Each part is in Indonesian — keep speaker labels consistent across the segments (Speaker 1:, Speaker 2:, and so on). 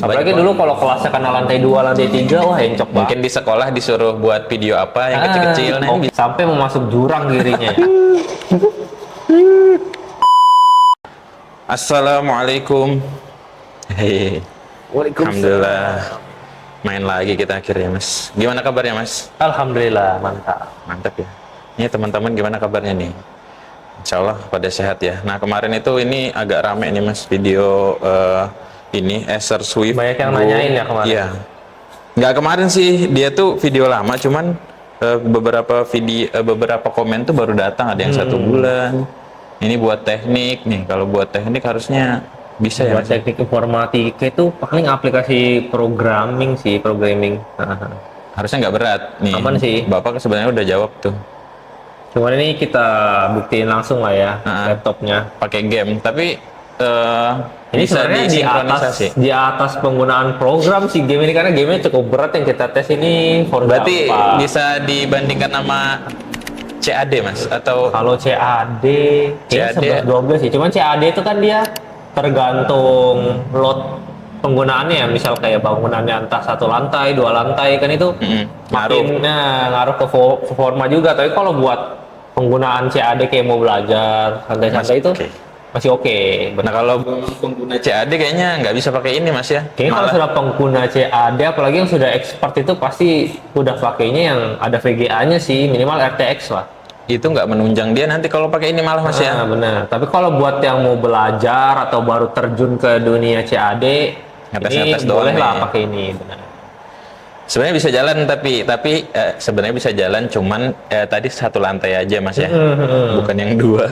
Speaker 1: Apalagi dulu kalau kelasnya kena lantai 2, lantai 3, wah encok banget.
Speaker 2: Mungkin di sekolah disuruh buat video apa yang kecil-kecil, nah ini
Speaker 1: Sampai mau masuk jurang dirinya ya.
Speaker 2: Assalamualaikum. Hei,
Speaker 1: Waalaikumsalam.
Speaker 2: alhamdulillah main lagi kita akhirnya mas. Gimana kabarnya mas?
Speaker 1: Alhamdulillah, mantap.
Speaker 2: Mantap ya. Ini teman-teman gimana kabarnya nih? Insya Allah pada sehat ya. Nah kemarin itu ini agak rame nih mas video ini Acer Swift.
Speaker 1: Banyak yang
Speaker 2: Go.
Speaker 1: nanyain ya kemarin.
Speaker 2: Iya. Nggak kemarin sih, dia tuh video lama, cuman beberapa komen tuh baru datang, ada yang 1 bulan. Ini buat teknik nih. Kalau buat teknik harusnya bisa ya.
Speaker 1: Buat
Speaker 2: Mas?
Speaker 1: teknik informatika itu paling aplikasi programming.
Speaker 2: Harusnya nggak berat nih.
Speaker 1: Aman sih.
Speaker 2: Bapak sebenarnya udah jawab tuh.
Speaker 1: Cuman ini kita buktiin langsung lah ya laptopnya.
Speaker 2: Pakai game, tapi
Speaker 1: Ini
Speaker 2: bisa
Speaker 1: sebenarnya
Speaker 2: disinkronisasi.
Speaker 1: di atas penggunaan program sih game ini, karena gamenya cukup berat yang kita tes ini.
Speaker 2: Berarti bisa dibandingkan sama CAD mas atau
Speaker 1: Kalau CAD,
Speaker 2: CAD
Speaker 1: 11-12 sih. Cuman CAD itu kan dia tergantung load penggunaannya ya. Misal kayak bangunannya entah 1 lantai, 2 lantai kan itu makin ngaruh ke forma juga. Tapi kalau buat penggunaan CAD kayak mau belajar santai-santai itu masih oke.
Speaker 2: Nah kalau pengguna CAD kayaknya nggak bisa pakai ini mas ya.
Speaker 1: Kayaknya kalau sudah pengguna CAD, apalagi yang sudah expert itu pasti udah pakainya yang ada VGA-nya sih, minimal RTX lah.
Speaker 2: Itu nggak menunjang dia nanti kalau pakai ini malah mas ya.
Speaker 1: Benar. Tapi kalau buat yang mau belajar atau baru terjun ke dunia CAD, ini boleh lah pakai ini. Benar.
Speaker 2: Sebenarnya bisa jalan tapi sebenarnya bisa jalan, cuman tadi 1 lantai aja mas ya, bukan yang 2.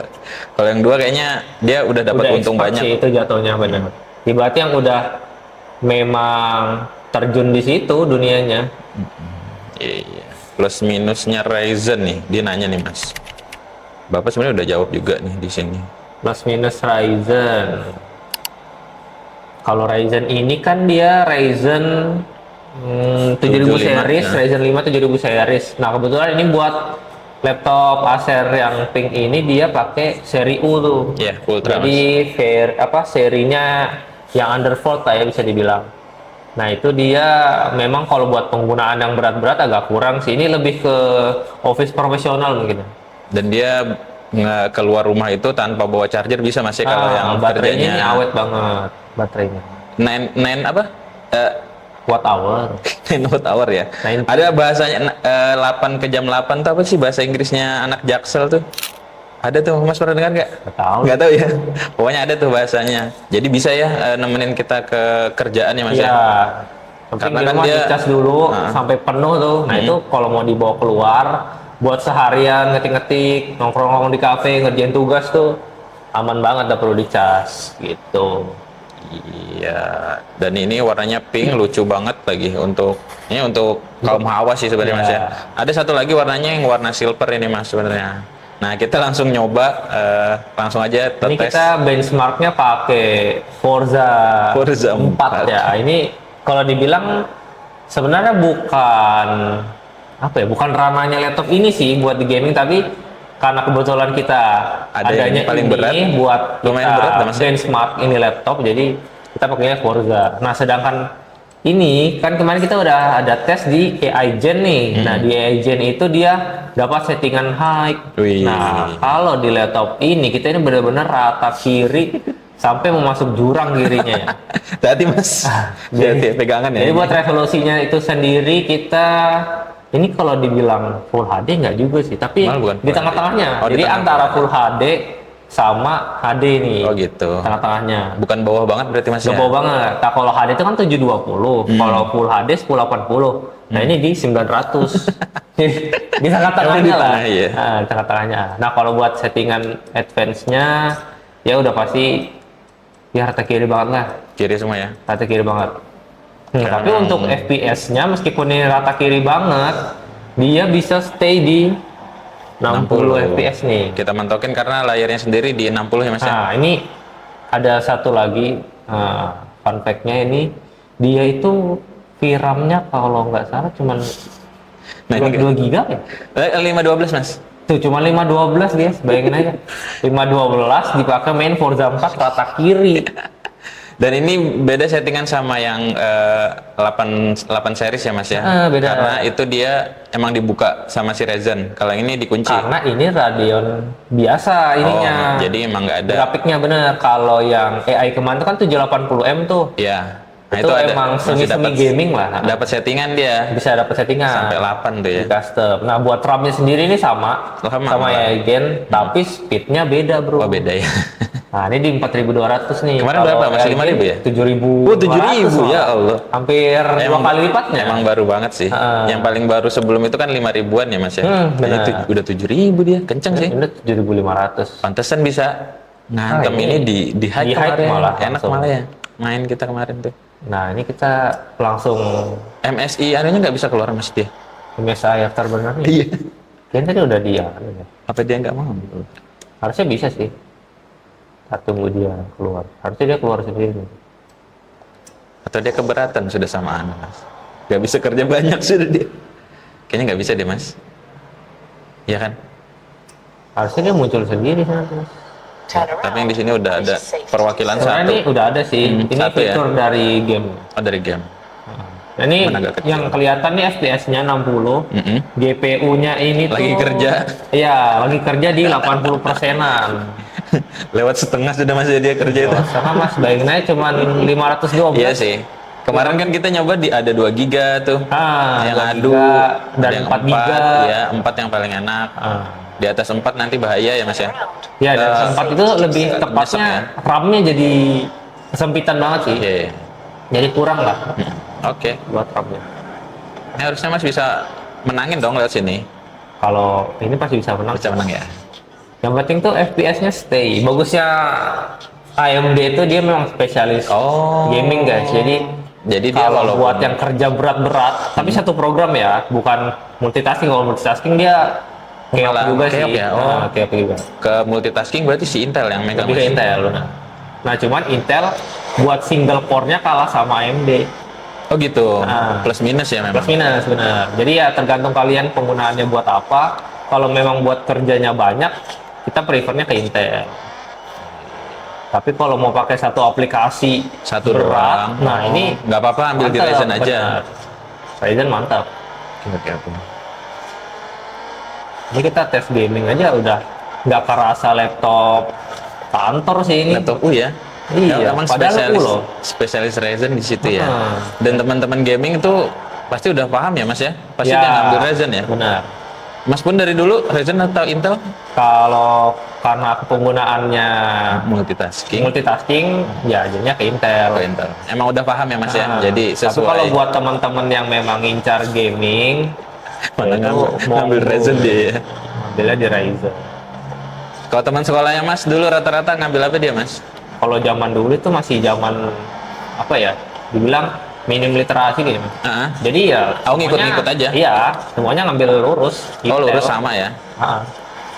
Speaker 2: Kalau yang 2 kayaknya dia udah dapat untung banyak.
Speaker 1: Sih, itu jatuhnya benar. Berarti yang udah memang terjun di situ dunianya.
Speaker 2: Iya. Plus minusnya Ryzen nih, dia nanya nih mas. Bapak sebenarnya udah jawab juga nih di sini.
Speaker 1: Plus minus Ryzen. Kalau Ryzen ini kan dia Ryzen 7000 series, ya. Ryzen 5 7000 series. Nah kebetulan ini buat laptop Acer yang pink ini dia pakai seri U tuh.
Speaker 2: Iya, Ultra.
Speaker 1: Jadi serinya yang undervolt lah ya bisa dibilang. Nah itu dia memang kalau buat penggunaan yang berat-berat agak kurang sih. Ini lebih ke office profesional mungkin.
Speaker 2: Dan dia nggak keluar rumah itu tanpa bawa charger bisa masih kalau yang
Speaker 1: baterainya ini awet banget baterainya.
Speaker 2: 9 apa?
Speaker 1: Watt hour.
Speaker 2: 9 watt hour ya. Ada bahasanya 8 ke jam 8 tuh apa sih bahasa Inggrisnya anak Jaksel tuh? Ada tuh mas, pernah dengar nggak?
Speaker 1: Nggak
Speaker 2: tahu ya. Pokoknya ada tuh bahasanya. Jadi bisa ya nemenin kita ke kerjaan ya mas ya.
Speaker 1: Karena kan dia dicas dulu sampai penuh tuh. Nah itu kalau mau dibawa keluar buat seharian ngetik-ngetik, nongkrong-nongkrong di kafe, ngerjain tugas tuh aman banget, udah perlu dicas gitu.
Speaker 2: Iya, dan ini warnanya pink, lucu banget lagi untuk kaum hawa sih sebenarnya mas ya. Ada satu lagi warnanya yang warna silver ini mas sebenarnya. Nah kita langsung nyoba, langsung aja tes.
Speaker 1: Ini kita benchmarknya pakai Forza 4 ya. Ini kalau dibilang sebenarnya bukan ranahnya laptop ini sih buat di gaming, tapi karena kebetulan kita adanya
Speaker 2: paling
Speaker 1: ini
Speaker 2: berat,
Speaker 1: buat
Speaker 2: lumayan
Speaker 1: kita
Speaker 2: berat
Speaker 1: benchmark ini laptop, jadi kita pakainya Forza. Nah sedangkan ini kan kemarin kita udah ada tes di AI Gen nih. Nah di AI Gen itu dia dapat settingan high. Nah kalau di laptop ini kita ini benar-benar rata kiri sampai mau masuk jurang kirinya ya.
Speaker 2: Hati mas, jadi pegangan ya.
Speaker 1: Jadi buat resolusinya itu sendiri kita ini kalau dibilang Full HD nggak juga sih, tapi di tengah-tengahnya. Jadi antara Full HD sama HD nih.
Speaker 2: Oh gitu.
Speaker 1: Tengah-tengahnya.
Speaker 2: Bukan bawah banget berarti mas ya?
Speaker 1: Bawah banget. Nah kalau HD itu kan 720, kalau Full HD 1080. Nah ini di 900. Di tengah-tengahnya lah. Nah, tengah-tengahnya. Nah kalau buat settingan advance-nya ya udah pasti ya rata kiri banget lah.
Speaker 2: Kiri semua ya?
Speaker 1: Rata kiri banget. Tapi untuk FPS-nya meskipun ini rata kiri banget, dia bisa stay di 60 FPS nih.
Speaker 2: Kita mentokin karena layarnya sendiri di 60 ya mas ya?
Speaker 1: Nah ini ada satu lagi fun fact-nya, ini dia itu VRAM-nya kalau nggak salah cuman 2 giga ya?
Speaker 2: 512 mas?
Speaker 1: Tuh cuma 512 guys, bayangin aja. 512 dipakai main Forza 4 rata kiri.
Speaker 2: Dan ini beda settingan sama yang 8 series ya Mas ya?
Speaker 1: Beda.
Speaker 2: Karena itu dia emang dibuka sama si Ryzen. Kalau yang ini dikunci.
Speaker 1: Karena ini Radeon biasa ininya.
Speaker 2: Oh, jadi emang nggak ada.
Speaker 1: Grafiknya bener. Kalau yang AI kemarin itu kan 780M tuh.
Speaker 2: Iya. Nah,
Speaker 1: itu
Speaker 2: ada.
Speaker 1: emang
Speaker 2: Masih
Speaker 1: semi gaming lah.
Speaker 2: Dapat settingan dia.
Speaker 1: Bisa dapat settingan.
Speaker 2: Sampai 8 tuh ya.
Speaker 1: Di custom. Nah, buat RAM-nya sendiri ini sama
Speaker 2: Sama.
Speaker 1: AI Gen, tapi speed-nya beda, Bro.
Speaker 2: Oh, beda ya.
Speaker 1: Nah, ini di 4.200 nih.
Speaker 2: Kemarin
Speaker 1: Kalau
Speaker 2: berapa? Masih
Speaker 1: AI
Speaker 2: 5.000 ya?
Speaker 1: 7.000.
Speaker 2: Oh, 7.000 ya Allah.
Speaker 1: Hampir 2 kali lipatnya.
Speaker 2: Emang baru banget sih. Yang paling baru sebelum itu kan 5.000-an ya Mas ya.
Speaker 1: Benar.
Speaker 2: Itu udah 7.000 dia, kenceng sih.
Speaker 1: Ini 7.500.
Speaker 2: Pantesan bisa ngantem
Speaker 1: ini
Speaker 2: ini di high
Speaker 1: high
Speaker 2: kemarin.
Speaker 1: malah
Speaker 2: Enak
Speaker 1: langsung.
Speaker 2: malah ya. Main kita kemarin tuh.
Speaker 1: Nah, ini kita langsung
Speaker 2: MSI anunya nggak bisa keluar Mas dia.
Speaker 1: MSI Afterburner nih.
Speaker 2: Iya.
Speaker 1: Kayaknya tadi udah dia.
Speaker 2: Apa dia nggak mau?
Speaker 1: Harusnya bisa sih. Kita tunggu dia keluar. Harusnya dia keluar sendiri.
Speaker 2: Atau dia keberatan sudah samaan Mas. Nggak bisa kerja banyak sudah dia. Kayaknya nggak bisa deh Mas. Iya kan?
Speaker 1: Harusnya dia muncul sendiri sana tuh.
Speaker 2: Tapi yang di sini udah ada perwakilan
Speaker 1: Sebenarnya
Speaker 2: satu.
Speaker 1: ini udah ada sih. Ini
Speaker 2: satu ya?
Speaker 1: fitur dari game.
Speaker 2: Oh, dari game.
Speaker 1: Nah, ini
Speaker 2: Mana agak kecil.
Speaker 1: yang kelihatan nih FPS-nya 60. GPU-nya ini
Speaker 2: Lagi
Speaker 1: tuh
Speaker 2: kerja.
Speaker 1: Iya, lagi kerja di 80%-an.
Speaker 2: Lewat setengah sudah masih dia kerja itu.
Speaker 1: Karena Mas bayangin aja cuma 512.
Speaker 2: Iya sih. Kemarin kan kita nyoba ada 2 giga tuh. Yang
Speaker 1: 2
Speaker 2: adu
Speaker 1: giga dan
Speaker 2: ada yang
Speaker 1: 4 giga.
Speaker 2: Ya, 4 yang paling enak. Di atas 4 nanti bahaya ya Mas ya.
Speaker 1: Ya, dan 4 itu lebih tepatnya RAM-nya jadi kesempitan banget sih.
Speaker 2: Iya.
Speaker 1: Jadi kurang lah
Speaker 2: Oke.
Speaker 1: buat RAM-nya.
Speaker 2: Ini harusnya Mas bisa menangin dong lewat sini.
Speaker 1: Kalau ini pasti bisa menang.
Speaker 2: Bisa menang ya.
Speaker 1: Yang penting tuh FPS-nya stay. Bagusnya AMD itu dia memang spesialis gaming guys. Jadi dia kalau buat yang kerja berat-berat, tapi satu program ya, bukan multitasking. Kalau multitasking dia keop juga sih.
Speaker 2: Ya.
Speaker 1: Keop juga.
Speaker 2: Ke multitasking berarti si Intel yang megang.
Speaker 1: Lebih ke Intel. Nah, cuman Intel buat single core-nya kalah sama AMD.
Speaker 2: Oh gitu. Plus minus ya memang.
Speaker 1: Plus minus, benar. Jadi ya tergantung kalian penggunaannya buat apa. Kalau memang buat kerjanya banyak, kita prefernya ke Intel. Tapi kalau mau pakai satu aplikasi
Speaker 2: Satu
Speaker 1: berat,
Speaker 2: doang.
Speaker 1: nah ini
Speaker 2: nggak apa-apa ambil di
Speaker 1: mantap,
Speaker 2: Ryzen aja.
Speaker 1: benar. Ryzen mantap.
Speaker 2: Oke.
Speaker 1: Ini kita tes gaming aja udah nggak kerasa laptop kantor sih ini.
Speaker 2: Laptop ya.
Speaker 1: Iya,
Speaker 2: emang
Speaker 1: padahal
Speaker 2: spesialis Ryzen di situ ya. Dan teman-teman gaming itu pasti udah paham ya Mas ya. Pasti
Speaker 1: Ya,
Speaker 2: dia ngambil Ryzen ya.
Speaker 1: Benar.
Speaker 2: Mas pun dari dulu Ryzen atau Intel?
Speaker 1: Kalau karena penggunaannya multitasking, ya jadinya ke Intel.
Speaker 2: Ke Intel. Emang udah paham ya Mas ya. Jadi
Speaker 1: Tapi
Speaker 2: sesuai.
Speaker 1: kalau buat teman-teman yang memang ngincar gaming,
Speaker 2: Malah
Speaker 1: itu
Speaker 2: ngambil Ryzen dia ya.
Speaker 1: Ngambilnya di Ryzen.
Speaker 2: Kalau teman sekolahnya Mas dulu rata-rata ngambil apa dia Mas?
Speaker 1: Kalau zaman dulu itu masih zaman apa ya? Dibilang minim literasi gitu. Jadi ya
Speaker 2: ngikut-ngikut aja.
Speaker 1: Iya, semuanya ngambil lurus.
Speaker 2: Oh,
Speaker 1: Intel.
Speaker 2: lurus sama ya.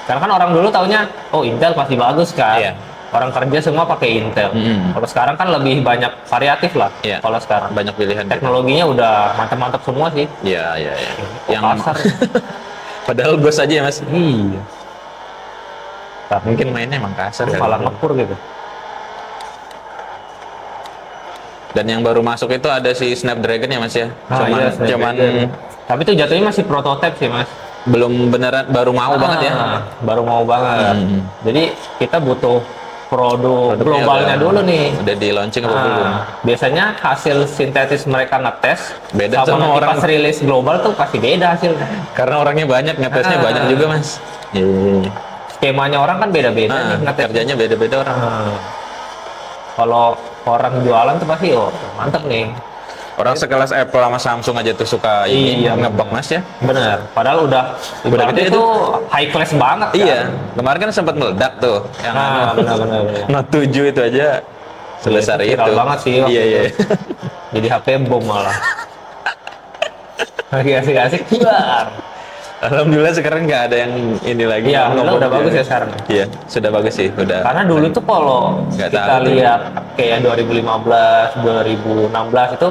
Speaker 1: Karena kan orang dulu taunya, oh Intel pasti bagus kan.
Speaker 2: Iya.
Speaker 1: Orang kerja semua pakai Intel. Kalau sekarang kan lebih banyak variatif lah.
Speaker 2: Iya.
Speaker 1: Kalau sekarang
Speaker 2: Banyak pilihan.
Speaker 1: teknologinya udah mantap-mantap semua sih.
Speaker 2: Iya.
Speaker 1: Yang kasar.
Speaker 2: Padahal bos aja ya Mas.
Speaker 1: Iya. Tapi
Speaker 2: Mungkin mainnya emang kasar ya.
Speaker 1: malah ngepur gitu.
Speaker 2: Dan yang baru masuk itu ada si Snapdragon ya Mas ya.
Speaker 1: Iya, Snapdragon. Tapi itu jatuhnya masih prototipe sih Mas.
Speaker 2: Belum beneran baru mau banget ya.
Speaker 1: Baru mau banget. Jadi kita butuh produk globalnya dulu nih.
Speaker 2: Udah di launching apa belum?
Speaker 1: Biasanya hasil sintetis mereka ngetes
Speaker 2: Beda sama
Speaker 1: nanti
Speaker 2: orang.
Speaker 1: pas rilis global tuh pasti beda hasilnya.
Speaker 2: Karena orangnya banyak, ngetesnya banyak juga Mas. Iya.
Speaker 1: Skemanya orang kan beda-beda nih ngetes.
Speaker 2: Kerjanya beda-beda orang.
Speaker 1: Kalau orang jualan tuh pasti mantep nih.
Speaker 2: Orang sekelas Apple sama Samsung aja tuh suka ini ngebug Mas ya.
Speaker 1: Bener. Padahal udah
Speaker 2: gede
Speaker 1: itu high class banget kan.
Speaker 2: Iya. Kemarin kan sempat meledak tuh. Yang
Speaker 1: benar.
Speaker 2: Note 7 itu aja sebesar itu.
Speaker 1: Viral banget sih.
Speaker 2: Iya.
Speaker 1: Jadi HP bom malah. Lagi asik-asik keluar.
Speaker 2: Alhamdulillah sekarang nggak ada yang ini lagi.
Speaker 1: Iya, udah bagus ya sekarang.
Speaker 2: Iya, sudah bagus sih, udah.
Speaker 1: Karena dulu tuh kalau kita lihat kayak 2015, 2016 itu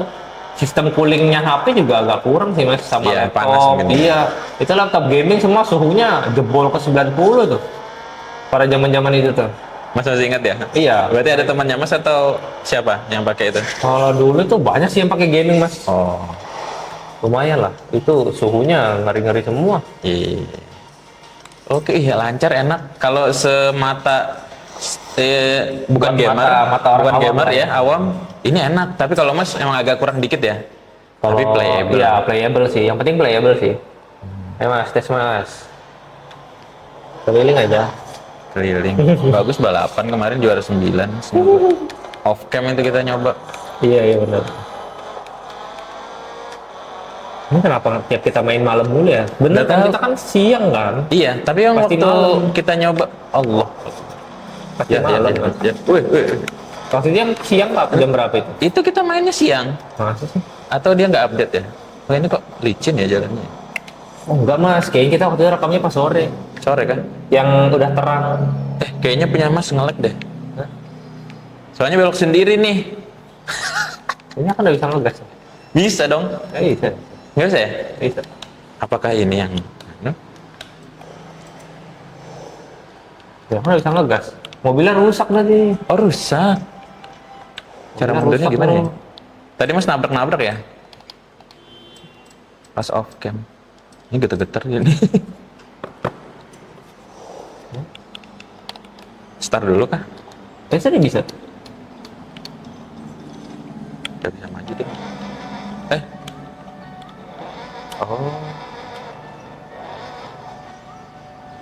Speaker 1: sistem coolingnya HP juga agak kurang sih Mas sama laptop.
Speaker 2: Panas mungkin.
Speaker 1: Iya, itu laptop gaming semua suhunya jebol ke 90 tuh. Pada zaman-zaman itu tuh.
Speaker 2: Mas masih ingat ya?
Speaker 1: Iya.
Speaker 2: Berarti ada temannya Mas atau siapa yang pakai itu?
Speaker 1: Kalau dulu tuh banyak sih yang pakai gaming mas.
Speaker 2: Oh,
Speaker 1: Lumayan lah. Itu suhunya ngeri-ngeri semua.
Speaker 2: iya. Oke, iya lancar, enak. Kalau semata bukan
Speaker 1: Buat
Speaker 2: gamer,
Speaker 1: mata orang
Speaker 2: bukan
Speaker 1: awam
Speaker 2: gamer
Speaker 1: lah.
Speaker 2: ya, awam, ini enak. Tapi kalau Mas emang agak kurang dikit ya. Tapi
Speaker 1: Kalau
Speaker 2: playable.
Speaker 1: iya playable sih. Yang penting playable sih. Ayo mas, tes mas. Keliling aja.
Speaker 2: Keliling. Bagus balapan kemarin juara 9. Off cam itu kita nyoba.
Speaker 1: Iya iya benar. Ini kenapa tiap kita main malam dulu ya? Bener
Speaker 2: Nggak
Speaker 1: kan
Speaker 2: tahu.
Speaker 1: kita kan siang kan?
Speaker 2: Iya, tapi yang
Speaker 1: Pasti
Speaker 2: waktu
Speaker 1: malam.
Speaker 2: kita nyoba, Allah.
Speaker 1: Pasti malam kan?
Speaker 2: Ya. Wih, wih.
Speaker 1: Maksudnya siang pak jam berapa itu?
Speaker 2: Itu kita mainnya siang.
Speaker 1: Masa sih?
Speaker 2: Atau dia nggak update ya? Oh ini kok licin ya jalannya.
Speaker 1: Oh enggak mas, kayaknya kita waktu itu rekamnya pas sore.
Speaker 2: Sore kan?
Speaker 1: Yang udah terang.
Speaker 2: Kayaknya punya Mas nge-lag deh.
Speaker 1: Hah?
Speaker 2: Soalnya belok sendiri nih.
Speaker 1: Ini kan udah bisa ngegas.
Speaker 2: Bisa dong.
Speaker 1: Bisa.
Speaker 2: Nggak bisa ya?
Speaker 1: Bisa.
Speaker 2: Apakah ini yang...
Speaker 1: Ya kan udah bisa ngegas. Mobilnya rusak tadi.
Speaker 2: Oh rusak. Cara
Speaker 1: Mobilnya
Speaker 2: mundurnya
Speaker 1: rusak,
Speaker 2: gimana ya?
Speaker 1: bro.
Speaker 2: Tadi Mas nabrak-nabrak ya? Pas off cam. Ini getar-getar ini. Start dulu kah?
Speaker 1: Biasanya bisa.
Speaker 2: Udah bisa maju deh.
Speaker 1: Oh.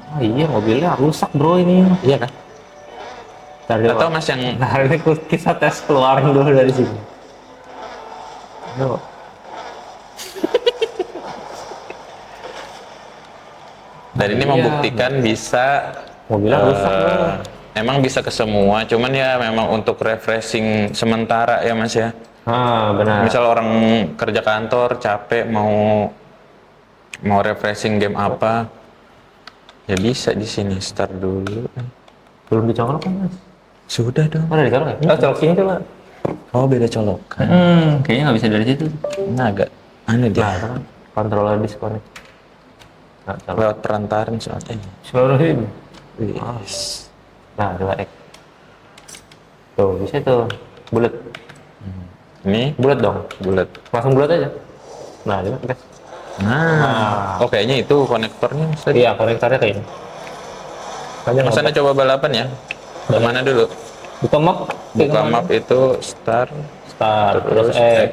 Speaker 1: Oh iya mobilnya rusak bro ini.
Speaker 2: Iya kan?
Speaker 1: Tadi
Speaker 2: Atau Mas yang...
Speaker 1: Nah ini kita tes keluarin dulu dari sini. Ayo.
Speaker 2: Dan ini
Speaker 1: Iya.
Speaker 2: membuktikan bisa
Speaker 1: Mobilnya rusak bro.
Speaker 2: emang bisa ke semua, cuman ya memang untuk refreshing sementara ya Mas ya.
Speaker 1: Ah benar.
Speaker 2: Misal orang kerja kantor capek mau refreshing game apa, ya bisa di sini. Start dulu.
Speaker 1: Belum dicolok kan mas?
Speaker 2: Sudah dong.
Speaker 1: Mana dicolok ya? Oh colok sini coba.
Speaker 2: Oh beda colokan.
Speaker 1: Kayaknya nggak bisa dari situ.
Speaker 2: Nah agak aneh dia.
Speaker 1: Nah itu kan controller disconnect. Nah colok.
Speaker 2: Lewat perantaran soalnya.
Speaker 1: Seluruhin.
Speaker 2: Wis.
Speaker 1: Nah coba X. Tuh bisa tuh. Bulat.
Speaker 2: Ini
Speaker 1: Bulat dong.
Speaker 2: bulat.
Speaker 1: Langsung bulat aja. Nah coba tes.
Speaker 2: Nah, oh kayaknya itu konektornya Mas tadi.
Speaker 1: Iya konektornya kayak ini. Aja
Speaker 2: Mas Anda coba balapan ya. Kemana dulu?
Speaker 1: buka map.
Speaker 2: Buka map itu start.
Speaker 1: Start terus
Speaker 2: X.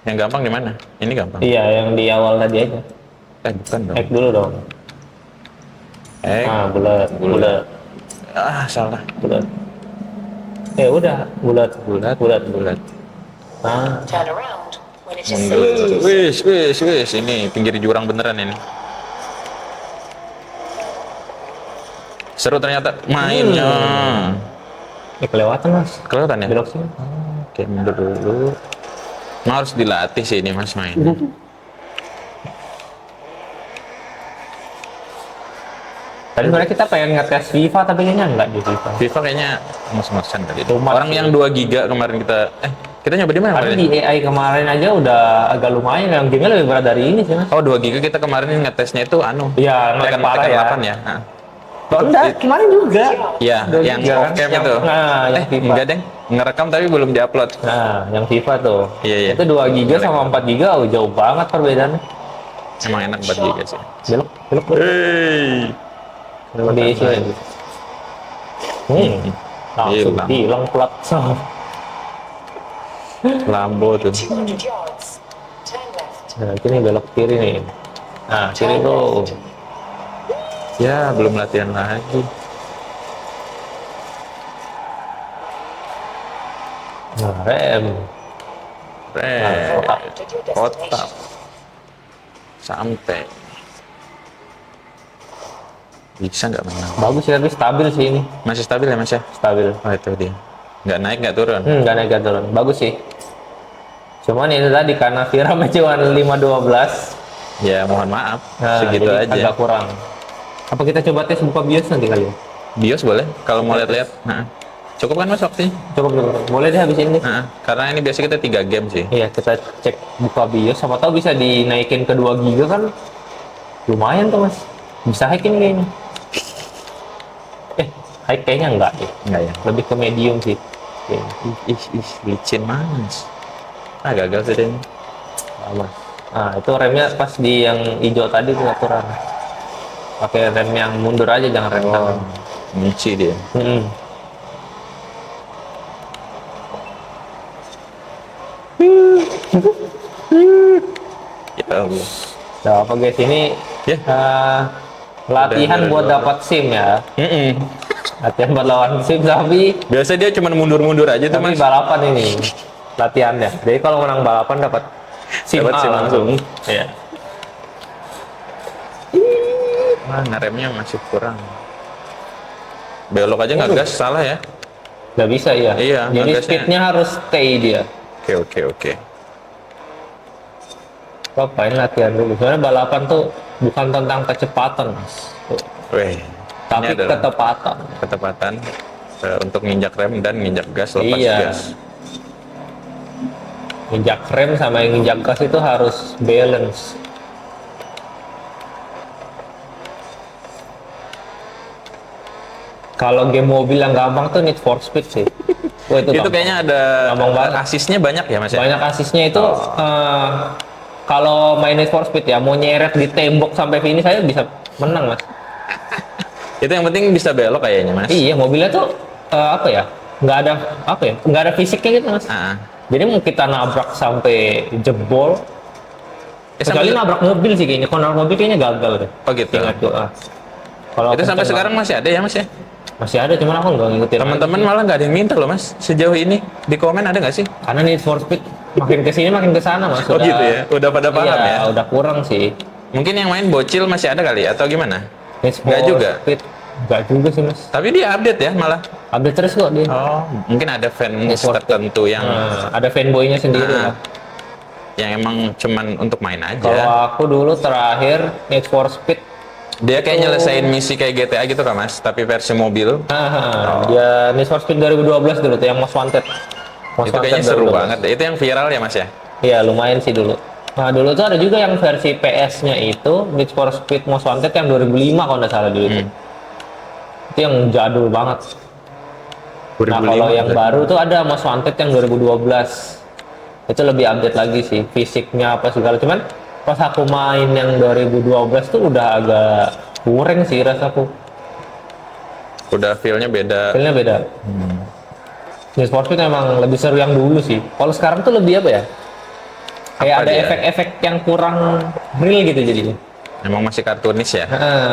Speaker 2: Yang gampang di mana? Ini gampang.
Speaker 1: Iya yang di awal tadi aja.
Speaker 2: Bukan dong.
Speaker 1: X dulu dong.
Speaker 2: X.
Speaker 1: Nah bulat. Bulat.
Speaker 2: Salah.
Speaker 1: Bulat. Udah bulat.
Speaker 2: Bulat.
Speaker 1: Bulat.
Speaker 2: Bulat.
Speaker 1: Nah
Speaker 3: Turn around when it is
Speaker 2: Mundur. Wis. Ini pinggir jurang beneran ini. Seru ternyata mainnya.
Speaker 1: ini kelewatan mas.
Speaker 2: Kelihatan ya?
Speaker 1: Belok sini.
Speaker 2: Oke, mundur dulu. Nah, harus dilatih sih ini Mas mainnya.
Speaker 1: Tadi sebenarnya kita pengen ngetes FIFA tapi kayaknya enggak di FIFA.
Speaker 2: FIFA kayaknya ngos-ngosan tadi.
Speaker 1: Tumat
Speaker 2: Orang
Speaker 1: sih.
Speaker 2: yang 2 giga kemarin kita nyoba di mana
Speaker 1: Karena
Speaker 2: kemarin?
Speaker 1: di AI kemarin aja udah agak lumayan, yang gamenya lebih berat dari ini sih mas.
Speaker 2: Oh 2 giga kita kemarin ngetesnya itu
Speaker 1: Iya, ngelag parah ya.
Speaker 2: 8 ya. Nah.
Speaker 1: Oh, enggak, kemarin juga.
Speaker 2: Iya,
Speaker 1: 2
Speaker 2: yang
Speaker 1: giga
Speaker 2: off
Speaker 1: kan?
Speaker 2: cam
Speaker 1: Yang-
Speaker 2: itu.
Speaker 1: Nah, yang FIFA.
Speaker 2: Enggak deng, ngerekam tapi belum diupload.
Speaker 1: Nah, yang FIFA tuh.
Speaker 2: Iya.
Speaker 1: Itu 2 giga sama 4 giga jauh banget perbedaannya.
Speaker 2: Emang enak 4 giga sih.
Speaker 1: Belok, belok.
Speaker 2: Hei.
Speaker 1: Belok di sini lagi. Langsung
Speaker 2: Hilang.
Speaker 1: hilang plat.
Speaker 2: Lambo tuh.
Speaker 3: 200 yards. Turn left.
Speaker 1: Nah, ini belok kiri nih. Nah, kiri tuh.
Speaker 2: Ya, belum latihan lagi.
Speaker 1: Nah, rem.
Speaker 2: Kotak.
Speaker 3: Arrived at your
Speaker 2: Kotak.
Speaker 3: destination.
Speaker 2: Sampai. Bisa nggak menang?
Speaker 1: Bagus sih, tapi stabil sih ini.
Speaker 2: Masih stabil ya Mas ya?
Speaker 1: Stabil.
Speaker 2: Oh itu dia. Nggak naik nggak turun.
Speaker 1: Nggak naik nggak turun. Bagus sih. Cuman itu tadi karena VRAM cuma 512.
Speaker 2: Ya mohon maaf.
Speaker 1: Nah,
Speaker 2: Segitu
Speaker 1: jadi
Speaker 2: aja.
Speaker 1: agak kurang. Apa kita coba tes buka BIOS nanti kali ya?
Speaker 2: BIOS boleh kalau mau lihat-lihat. Nah, cukup kan Mas waktunya?
Speaker 1: Coba. Boleh deh habis ini.
Speaker 2: Nah, karena ini biasa kita 3 game sih.
Speaker 1: Iya, kita cek buka BIOS. Siapa tahu bisa dinaikin ke 2 giga kan? Lumayan tuh mas. Bisa hack ini kayaknya. high kayaknya enggak ya.
Speaker 2: Enggak ya?
Speaker 1: Lebih ke medium sih. Kayaknya.
Speaker 2: Ih, licin mas. Ah, gagal sih deh.
Speaker 1: Sama. Nah, itu remnya pas di yang hijau tadi tuh aturan. Pakai rem yang mundur aja, jangan rem tangan.
Speaker 2: Kunci dia.
Speaker 1: Mm-mm.
Speaker 2: Ya Allah.
Speaker 1: Nah, apa guys, ini
Speaker 2: Ya.
Speaker 1: latihan
Speaker 2: Udah,
Speaker 1: buat
Speaker 2: udah.
Speaker 1: dapat SIM ya.
Speaker 2: Mm-mm.
Speaker 1: Latihan buat lawan SIM, tapi
Speaker 2: Biasa dia cuma mundur-mundur aja tuh mas.
Speaker 1: balapan ini latihannya. Jadi kalau menang balapan dapat SIM
Speaker 2: Dapat
Speaker 1: A
Speaker 2: SIM langsung.
Speaker 1: Iya.
Speaker 2: Wah, ngeremnya masih kurang. Belok aja nggak gas, salah ya?
Speaker 1: Nggak bisa ya.
Speaker 2: Iya,
Speaker 1: Jadi
Speaker 2: ngegasnya.
Speaker 1: speednya harus stay dia.
Speaker 2: Oke.
Speaker 1: Ngapain latihan dulu? Soalnya balapan tuh bukan tentang kecepatan, Mas. Tuh.
Speaker 2: Weh,
Speaker 1: Tapi
Speaker 2: ini adalah
Speaker 1: ketepatan.
Speaker 2: ketepatan untuk nginjak rem dan nginjak gas lepas
Speaker 1: Iya.
Speaker 2: gas.
Speaker 1: Injak rem sama yang injak gas itu harus balance. Kalau game mobil yang gampang tuh Need for Speed sih. Wah,
Speaker 2: Itu
Speaker 1: gampang.
Speaker 2: kayaknya ada
Speaker 1: Gampang banget.
Speaker 2: asisnya banyak ya mas ya?
Speaker 1: Banyak asisnya itu kalau main Need for Speed ya mau nyeret di tembok sampai finish saya bisa menang, Mas.
Speaker 2: Itu yang penting bisa belok kayaknya mas.
Speaker 1: Iya, mobilnya tuh apa ya? Nggak ada apa ya? Nggak ada fisiknya gitu, Mas.
Speaker 2: Ah.
Speaker 1: Jadi mau kita nabrak sampai jebol, kecuali
Speaker 2: Sampai-
Speaker 1: nabrak mobil sih kayaknya. Kalau nabrak mobil kayaknya gagal deh.
Speaker 2: Oh gitu.
Speaker 1: Ingat tuh. Kalau
Speaker 2: Itu sampai
Speaker 1: kenceng
Speaker 2: sekarang masih ada ya mas ya?
Speaker 1: masih ada, cuman aku nggak ngikutin.
Speaker 2: Teman-teman malah nggak ada yang minta loh mas. Sejauh ini di komen ada nggak sih?
Speaker 1: Karena Need for Speed makin kesini makin kesana, Mas.
Speaker 2: Oh gitu ya? Udah pada paham
Speaker 1: iya,
Speaker 2: ya?
Speaker 1: udah kurang sih.
Speaker 2: Mungkin yang main bocil masih ada kali atau gimana?
Speaker 1: Need for
Speaker 2: Nggak juga?
Speaker 1: Speed nggak juga sih, Mas.
Speaker 2: Tapi dia update ya malah.
Speaker 1: Update terus kok dia.
Speaker 2: Oh, mungkin ada fans
Speaker 1: Need for Speed.
Speaker 2: tertentu yang
Speaker 1: Ada fanboynya sendiri
Speaker 2: Ah,
Speaker 1: lah.
Speaker 2: yang emang cuman untuk main aja.
Speaker 1: Kalau aku dulu terakhir Need for Speed
Speaker 2: Dia kayak nyelesain misi kayak GTA gitu kan mas, tapi versi mobil.
Speaker 1: dia Need for Speed 2012 dulu tuh yang Most Wanted. Most
Speaker 2: Itu
Speaker 1: Wanted
Speaker 2: kayaknya seru
Speaker 1: 2012.
Speaker 2: banget. Itu yang viral ya mas ya?
Speaker 1: Iya, lumayan sih dulu. Nah, dulu tuh ada juga yang versi PS-nya itu Need for Speed Most Wanted yang 2005 kalau nggak salah dulu itu. Itu yang jadul banget. Nah, kalau yang baru tuh ada Most Wanted yang 2012. Itu lebih update lagi sih, fisiknya apa segala. Cuman pas aku main yang 2012 tuh udah agak kurang sih rasaku.
Speaker 2: Udah feel-nya beda.
Speaker 1: Feelnya beda. Need for Speed emang lebih seru yang dulu sih. Kalau sekarang tuh lebih apa ya? Kayak
Speaker 2: Apa
Speaker 1: ada
Speaker 2: dia?
Speaker 1: efek-efek yang kurang real gitu jadinya.
Speaker 2: Emang masih kartunis ya?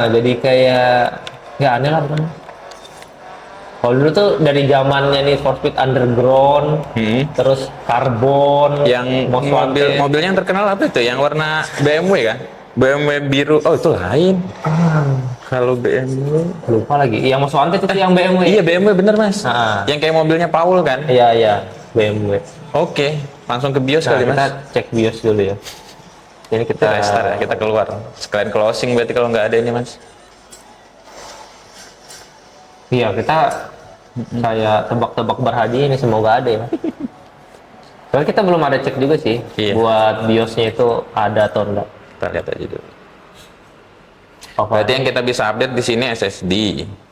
Speaker 1: Jadi kayak ya aneh lah pokoknya. Kalau dulu tuh dari zamannya Need for Speed Underground, terus Carbon,
Speaker 2: Yang
Speaker 1: Most Wanted.
Speaker 2: mobilnya yang terkenal apa itu? Yang warna BMW kan? BMW biru. Oh itu lain. Kalau BMW.
Speaker 1: Lupa lagi. Yang Most Wanted itu yang BMW.
Speaker 2: Iya BMW bener mas.
Speaker 1: Ah.
Speaker 2: Yang kayak mobilnya Paul kan?
Speaker 1: Iya, BMW.
Speaker 2: Oke, langsung ke bios
Speaker 1: Nah,
Speaker 2: kali
Speaker 1: kita
Speaker 2: mas.
Speaker 1: cek BIOS dulu ya. Ini
Speaker 2: Kita
Speaker 1: kita
Speaker 2: restart ya, kita keluar. Sekalian closing berarti kalau nggak ada ini mas.
Speaker 1: Iya, kita kayak tebak-tebak berhadiah ini semoga ada ya. Soalnya kita belum ada cek juga sih
Speaker 2: Iya.
Speaker 1: buat BIOS-nya itu ada atau enggak.
Speaker 2: Kita lihat aja dulu.
Speaker 1: Apa?
Speaker 2: Berarti yang kita bisa update di sini SSD.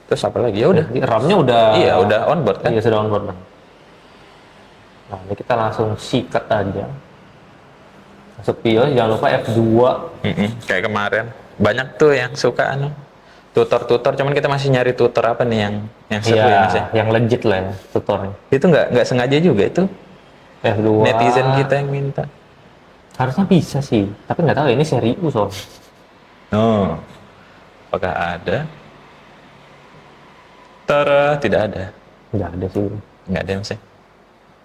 Speaker 2: Terus apa lagi? Ya udah.
Speaker 1: RAM-nya udah.
Speaker 2: Iya, udah onboard kan?
Speaker 1: Iya, sudah onboard. Nah, ini kita langsung sikat aja. Masuk BIOS, jangan lupa F2.
Speaker 2: Kayak kemarin. Banyak tuh yang suka tutor-tutor, cuman kita masih nyari tutor apa nih yang seru
Speaker 1: Iya,
Speaker 2: ya mas ya?
Speaker 1: yang legit lah ya tutornya.
Speaker 2: Itu nggak sengaja juga itu.
Speaker 1: F2.
Speaker 2: Netizen kita yang minta.
Speaker 1: Harusnya bisa sih, tapi nggak tahu ya, ini serius soalnya.
Speaker 2: Oh, apakah ada? Tara, tidak ada.
Speaker 1: Nggak ada sih.
Speaker 2: Nggak ada mas ya?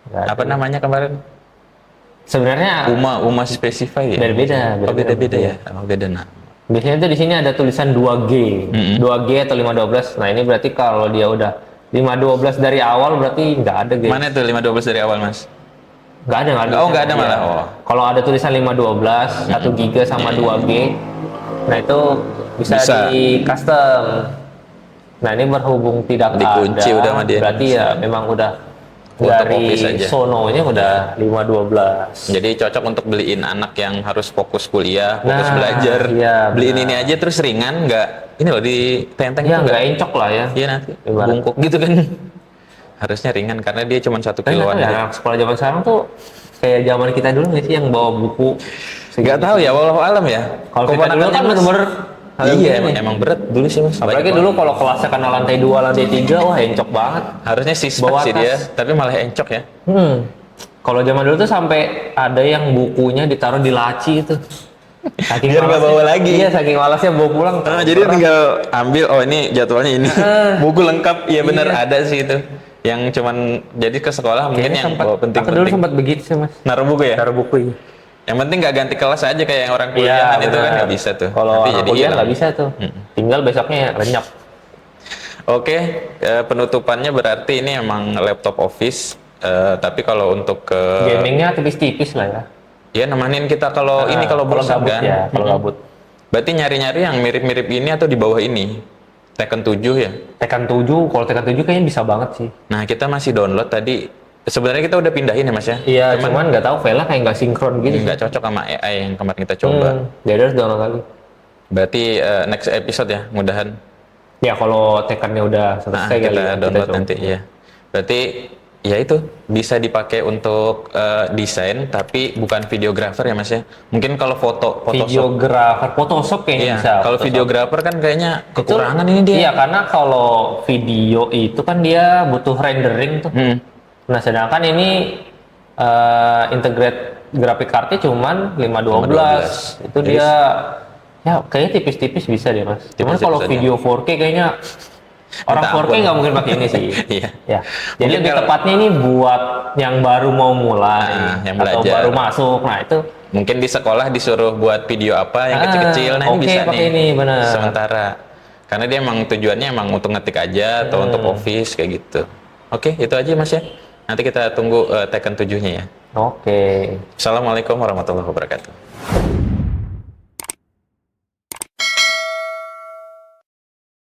Speaker 1: Nggak ada.
Speaker 2: Apa namanya kemarin?
Speaker 1: Sebenarnya
Speaker 2: Uma specify ya?
Speaker 1: beda-beda.
Speaker 2: Oh beda-beda ya? Oh beda nah.
Speaker 1: Biasanya tuh di sini ada tulisan 2G, 2G atau 512. Nah ini berarti kalau dia udah 512 dari awal berarti nggak ada G.
Speaker 2: Mana tuh 512 dari awal mas?
Speaker 1: Nggak ada.
Speaker 2: Oh, nggak ada
Speaker 1: Iya.
Speaker 2: malah. Oh.
Speaker 1: Kalau ada tulisan 512, 1 GB sama 2G, nah itu bisa
Speaker 2: Bisa.
Speaker 1: di custom. Nah ini berhubung tidak
Speaker 2: Dikunci
Speaker 1: ada,
Speaker 2: udah sama dia.
Speaker 1: berarti ya memang udah
Speaker 2: Untuk Office
Speaker 1: dari
Speaker 2: aja.
Speaker 1: sononya udah 512.
Speaker 2: Jadi cocok untuk beliin anak yang harus fokus kuliah, fokus
Speaker 1: Nah,
Speaker 2: belajar.
Speaker 1: iya,
Speaker 2: Beliin
Speaker 1: benar.
Speaker 2: ini aja terus ringan, nggak ini loh di tenteng
Speaker 1: Ya
Speaker 2: itu
Speaker 1: nggak encok lah ya.
Speaker 2: Iya nanti
Speaker 1: Ibarat.
Speaker 2: bungkuk gitu kan. Harusnya ringan karena dia cuma 1
Speaker 1: Tapi nggak
Speaker 2: kiloan
Speaker 1: tahu ya,
Speaker 2: aja.
Speaker 1: anak sekolah zaman sekarang tuh kayak zaman kita dulu nggak sih yang bawa buku.
Speaker 2: Nggak tahu ya, walau alam ya.
Speaker 1: Kalau kita dulu kan
Speaker 2: Mas.
Speaker 1: bener-bener hal
Speaker 2: Iya,
Speaker 1: begini.
Speaker 2: emang berat dulu sih mas.
Speaker 1: Apalagi
Speaker 2: Banyak
Speaker 1: dulu kalau kelasnya kena lantai 2, lantai 3, wah encok banget.
Speaker 2: harusnya siswa
Speaker 1: Bawa
Speaker 2: sih
Speaker 1: tas.
Speaker 2: dia, tapi malah encok ya.
Speaker 1: Kalau zaman dulu tuh sampai ada yang bukunya ditaruh di laci itu. Saking
Speaker 2: Biar nggak
Speaker 1: malasnya-
Speaker 2: bawa lagi.
Speaker 1: Iya, saking malasnya bawa pulang.
Speaker 2: Jadi tinggal ambil, oh ini jadwalnya ini. Buku lengkap, iya benar
Speaker 1: Iya.
Speaker 2: ada sih itu. Yang cuman jadi ke sekolah mungkin
Speaker 1: Kayaknya
Speaker 2: yang
Speaker 1: sempat,
Speaker 2: bawa
Speaker 1: aku dulu
Speaker 2: penting-penting.
Speaker 1: sempat begitu sih mas.
Speaker 2: Naruh buku ya?
Speaker 1: Taruh buku ya.
Speaker 2: Yang penting nggak ganti kelas aja kayak yang orang kuliah itu kan nggak bisa tuh.
Speaker 1: Kalau
Speaker 2: Nanti
Speaker 1: anak
Speaker 2: jadi
Speaker 1: kuliah
Speaker 2: hilang.
Speaker 1: nggak bisa tuh. Tinggal besoknya lenyap.
Speaker 2: Oke, penutupannya berarti ini emang laptop Office. Tapi kalau untuk ke
Speaker 1: Gamingnya tipis-tipis lah ya.
Speaker 2: ya nemenin kita kalau ini kalau bosan
Speaker 1: gabut
Speaker 2: kan.
Speaker 1: ya, kalau gabut.
Speaker 2: Berarti nyari-nyari yang mirip-mirip ini atau di bawah ini. Tekken 7 ya.
Speaker 1: Tekken 7, kalau Tekken 7 kayaknya bisa banget sih.
Speaker 2: Nah, kita masih download tadi. Sebenarnya kita udah pindahin ya, Mas ya.
Speaker 1: Iya, cuman nggak tahu file-nya kayak nggak sinkron gitu.
Speaker 2: nggak cocok sama AI yang kemarin kita coba.
Speaker 1: Jadi harus download lagi.
Speaker 2: Berarti next episode ya, mudahan.
Speaker 1: Ya kalau Tekkennya udah
Speaker 2: Nah,
Speaker 1: selesai kali
Speaker 2: kita
Speaker 1: ya,
Speaker 2: download
Speaker 1: coba.
Speaker 2: nanti ya. Berarti ya itu bisa dipakai untuk desain tapi bukan videographer ya Mas ya. Mungkin kalau Photoshop.
Speaker 1: Videografer, Photoshop kayaknya
Speaker 2: Iya,
Speaker 1: bisa.
Speaker 2: kalau
Speaker 1: Photoshop.
Speaker 2: videographer kan kayaknya
Speaker 1: Itu-
Speaker 2: kekurangan ini dia.
Speaker 1: Iya, karena kalau video itu kan dia butuh rendering tuh.
Speaker 2: Hmm.
Speaker 1: Nah, sedangkan ini integrate graphic card-nya cuman 512. Itu
Speaker 2: Jadi-
Speaker 1: dia ya kayaknya tipis-tipis bisa deh, Mas. Cuman
Speaker 2: Tipis-tipis
Speaker 1: kalau
Speaker 2: aja.
Speaker 1: video 4K kayaknya orang
Speaker 2: Minta
Speaker 1: 4K
Speaker 2: ampun.
Speaker 1: nggak mungkin pakai ini sih.
Speaker 2: Iya.
Speaker 1: Ya. Jadi
Speaker 2: Mungkin
Speaker 1: lebih
Speaker 2: kalau-
Speaker 1: tepatnya ini buat yang baru mau mulai
Speaker 2: Yang
Speaker 1: atau
Speaker 2: belajar.
Speaker 1: baru masuk. Nah, itu
Speaker 2: Mungkin di sekolah disuruh buat video apa yang kecil-kecil, nah ini
Speaker 1: oke,
Speaker 2: bisa
Speaker 1: pakai
Speaker 2: nih.
Speaker 1: ini, benar.
Speaker 2: Sementara karena dia emang tujuannya emang untuk ngetik aja atau untuk Office kayak gitu. Oke, itu aja Mas ya. Nanti kita tunggu Tekken 7-nya ya.
Speaker 1: oke.
Speaker 2: Assalamualaikum warahmatullahi wabarakatuh.